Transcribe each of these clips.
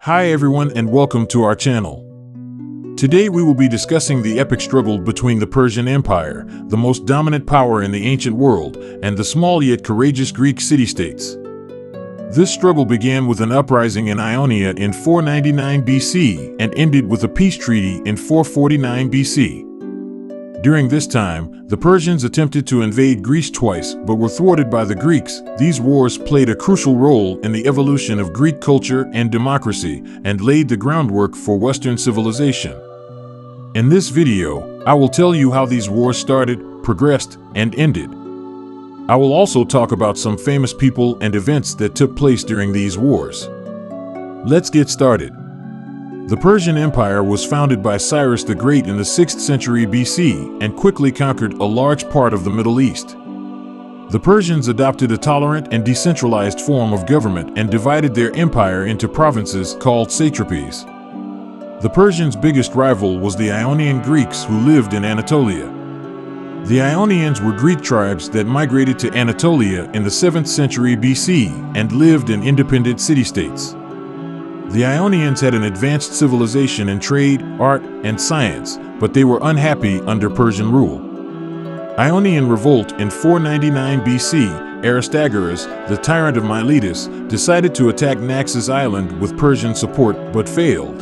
Hi everyone and welcome to our channel. Today we will be discussing the epic struggle between the Persian Empire, the most dominant power in the ancient world, and the small yet courageous Greek city-states. This struggle began with an uprising in Ionia in 499 BC and ended with a peace treaty in 449 BC. During this time, the Persians attempted to invade Greece twice but were thwarted by the Greeks. These wars played a crucial role in the evolution of Greek culture and democracy and laid the groundwork for Western civilization. In this video, I will tell you how these wars started, progressed, and ended. I will also talk about some famous people and events that took place during these wars. Let's get started. The Persian Empire was founded by Cyrus the Great in the 6th century BC and quickly conquered a large part of the Middle East. The Persians adopted a tolerant and decentralized form of government and divided their empire into provinces called satrapies. The Persians' biggest rival was the Ionian Greeks who lived in Anatolia. The Ionians were Greek tribes that migrated to Anatolia in the 7th century BC and lived in independent city-states. The Ionians had an advanced civilization in trade, art, and science, but they were unhappy under Persian rule. Ionian revolt in 499 BC, Aristagoras, the tyrant of Miletus, decided to attack Naxos Island with Persian support but failed.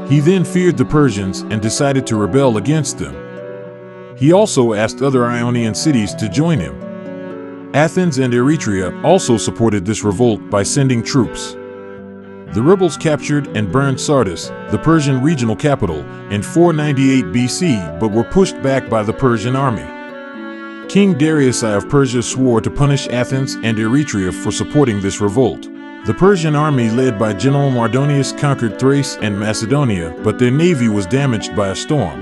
He then feared the Persians and decided to rebel against them. He also asked other Ionian cities to join him. Athens and Eretria also supported this revolt by sending troops. The rebels captured and burned Sardis, the Persian regional capital, in 498 BC but were pushed back by the Persian army. King Darius I of Persia swore to punish Athens and Eretria for supporting this revolt. The Persian army led by General Mardonius conquered Thrace and Macedonia, but their navy was damaged by a storm.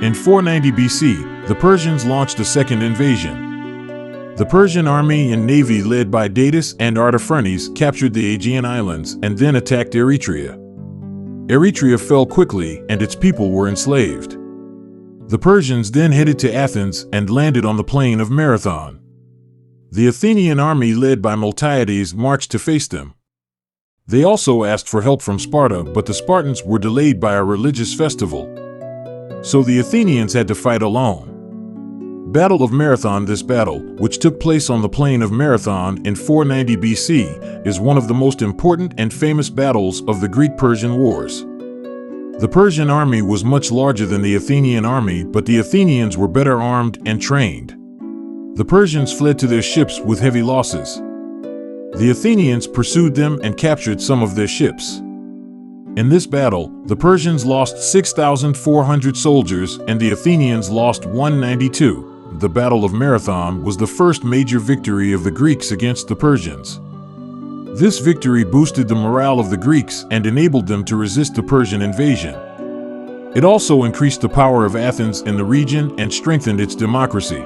In 490 BC, the Persians launched a second invasion. The Persian army and navy led by Datis and Artaphernes captured the Aegean Islands and then attacked Eretria. Eretria fell quickly and its people were enslaved. The Persians then headed to Athens and landed on the plain of Marathon. The Athenian army led by Miltiades marched to face them. They also asked for help from Sparta, but the Spartans were delayed by a religious festival. So the Athenians had to fight alone. Battle of Marathon. This battle, which took place on the plain of Marathon in 490 BC, is one of the most important and famous battles of the Greek-Persian Wars. The Persian army was much larger than the Athenian army, but the Athenians were better armed and trained. The Persians fled to their ships with heavy losses. The Athenians pursued them and captured some of their ships. In this battle, the Persians lost 6,400 soldiers and the Athenians lost 192. The Battle of Marathon was the first major victory of the Greeks against the Persians. This victory boosted the morale of the Greeks and enabled them to resist the Persian invasion. It also increased the power of Athens in the region and strengthened its democracy.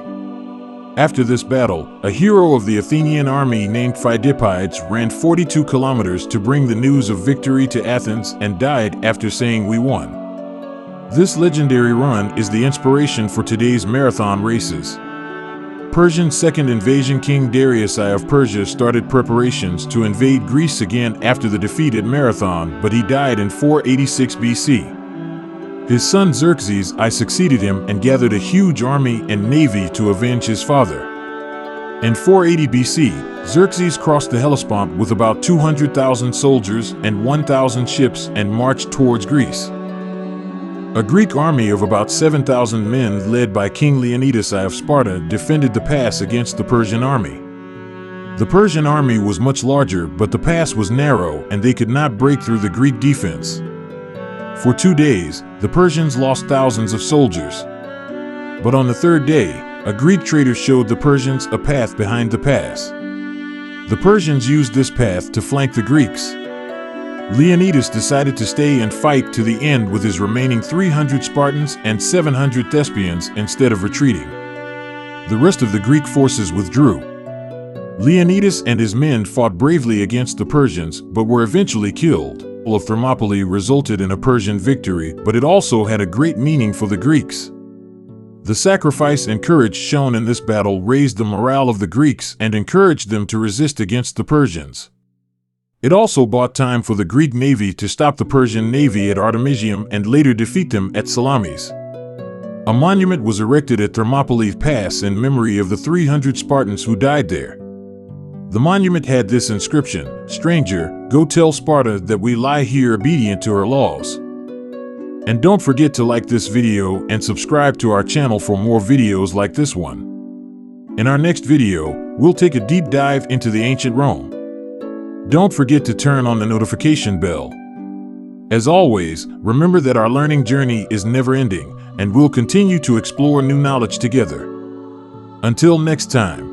After this battle, a hero of the Athenian army named Phidippides ran 42 kilometers to bring the news of victory to Athens and died after saying, "We won." This legendary run is the inspiration for today's marathon races. Persian's second invasion. King Darius I of Persia started preparations to invade Greece again after the defeat at Marathon, but he died in 486 BC. His son Xerxes I succeeded him and gathered a huge army and navy to avenge his father. In 480 BC, Xerxes crossed the Hellespont with about 200,000 soldiers and 1,000 ships and marched towards Greece. A Greek army of about 7,000 men led by King Leonidas I of Sparta defended the pass against the Persian army. The Persian army was much larger, but the pass was narrow and they could not break through the Greek defense. For 2 days, the Persians lost thousands of soldiers. But on the third day, a Greek trader showed the Persians a path behind the pass. The Persians used this path to flank the Greeks. Leonidas decided to stay and fight to the end with his remaining 300 Spartans and 700 Thespians instead of retreating. The rest of the Greek forces withdrew. Leonidas and his men fought bravely against the Persians, but were eventually killed. The Battle of Thermopylae resulted in a Persian victory, but it also had a great meaning for the Greeks. The sacrifice and courage shown in this battle raised the morale of the Greeks and encouraged them to resist against the Persians. It also bought time for the Greek navy to stop the Persian navy at Artemisium and later defeat them at Salamis. A monument was erected at Thermopylae Pass in memory of the 300 Spartans who died there. The monument had this inscription: "Stranger, go tell Sparta that we lie here obedient to her laws." And don't forget to like this video and subscribe to our channel for more videos like this one. In our next video, we'll take a deep dive into the ancient Rome. Don't forget to turn on the notification bell. As always, remember that our learning journey is never ending, and we'll continue to explore new knowledge together. Until next time.